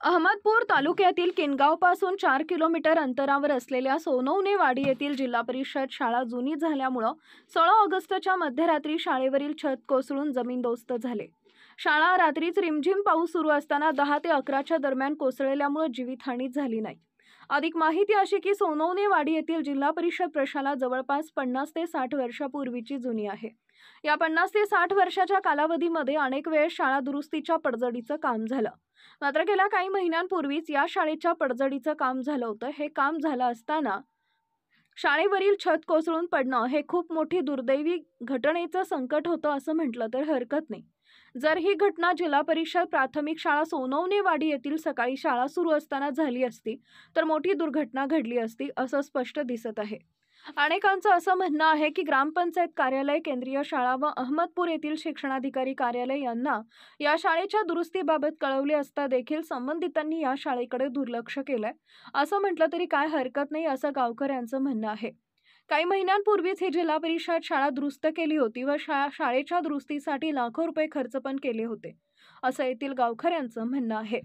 अहमदपूर तालुक्यातील किनगावपासून 4 किलोमीटर अंतरावर असलेल्या सोनवणे वाडी येथील जिल्हा परिषद शाळा जुनी झाल्यामुळे 16 ऑगस्टच्या मध्यरात्री शाळेवरील छत कोसळून जमीनदोस्त झाले। शाळा रात्रीच रिमझिम पाऊस सुरू असताना 10 ते 11च्या दरम्यान कोसळल्यामुळे जीवितहानी झाली नाही। अधिक माहिती अशी की सोनवणे वाडी येथील जिल्हा परिषद प्रशाला जवळपास 50 ते 60 वर्षापूर्वीची जुनी आहे। या 50 ते 60 वर्षाच्या कालावधीमध्ये अनेक वेळेस शाळा दुरुस्तीच्या पडझडीचं काम झालं। मात्र गेल्या काही महिन्यांपूर्वीच या शाळेच्या पडझडीचं काम झालं होतं। हे काम झालं असताना शाळेवरील छत कोसळून पडणं हे खूप मोठी दुर्दैवी घटनेचं संकट होतं असं म्हटलं तर हरकत नाही। जर ही घटना जिल्हा परिषद प्राथमिक शाळा सोनवणे वाडी येथील सकाळी शाळा सुरू असताना झाली असती तर मोठी दुर्घटना घडली असती असं स्पष्ट दिसत आहे। अनेकांचं असं म्हणणं आहे की ग्रामपंचायत कार्यालय, केंद्रीय शाळा व अहमदपूर येथील शिक्षणाधिकारी कार्यालय यांना या शाळेच्या दुरुस्तीबाबत कळवले असता देखील संबंधितांनी या शाळेकडे दुर्लक्ष केलंय असं म्हटलं तरी काय हरकत नाही असं गावकऱ्यांचं म्हणणं आहे। काही महिन्यांपूर्वीच ही जिल्हा परिषद शाळा दुरुस्त केली होती व शाळेच्या दुरुस्तीसाठी लाखो रुपये खर्च पण केले होते असं येथील गावकऱ्यांचं म्हणणं आहे।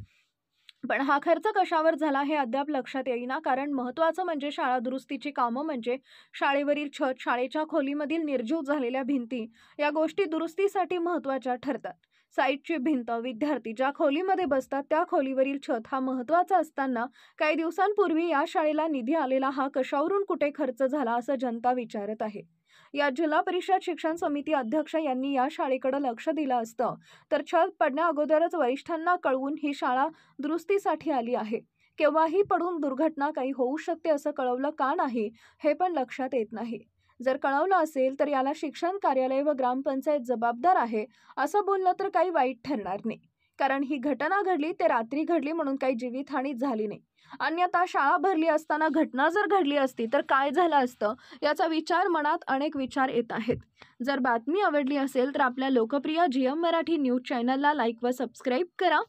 पण हा खर्च कशावर झाला हे अद्याप लक्षात येईना, कारण महत्त्वाचं म्हणजे शाळा दुरुस्तीची कामं म्हणजे शाळेवरील छत, शाळेच्या खोलीमधील निर्जीव झालेल्या भिंती या गोष्टी दुरुस्तीसाठी महत्त्वाच्या ठरतात। साईडची भिंत, विद्यार्थी ज्या खोलीमध्ये बसतात त्या खोलीवरील छत हा महत्त्वाचा असताना काही दिवसांपूर्वी या शाळेला निधी आलेला हा कशावरून कुठे खर्च झाला असं जनता विचारत आहे। या जिल्हा परिषद शिक्षण समिती अध्यक्ष यांनी या शाळेकडे लक्ष दिलं असतं तर छत पडण्या अगोदरच वरिष्ठांना कळवून ही शाळा दुरुस्तीसाठी आली आहे। केव्हाही पडून दुर्घटना काही होऊ शकते असं कळवलं का नाही हे पण लक्षात येत नाही। जर कळवलं असेल तर याला शिक्षण कार्यालय व ग्रामपंचायत जबाबदार आहे असं बोललं तर काही वाईट ठरणार नाही, कारण ही घटना घडली ते रात्री घडली म्हणून काही जीवितहानी झाली नाही। अन्यथा शाळा भरली असताना घटना जर घडली असती तर काय झालं असतं याचा विचार मनात अनेक विचार येत आहेत। जर बातमी आवडली असेल तर आपल्या लोकप्रिय GM मराठी न्यूज चॅनलला लाईक व सबस्क्राईब करा।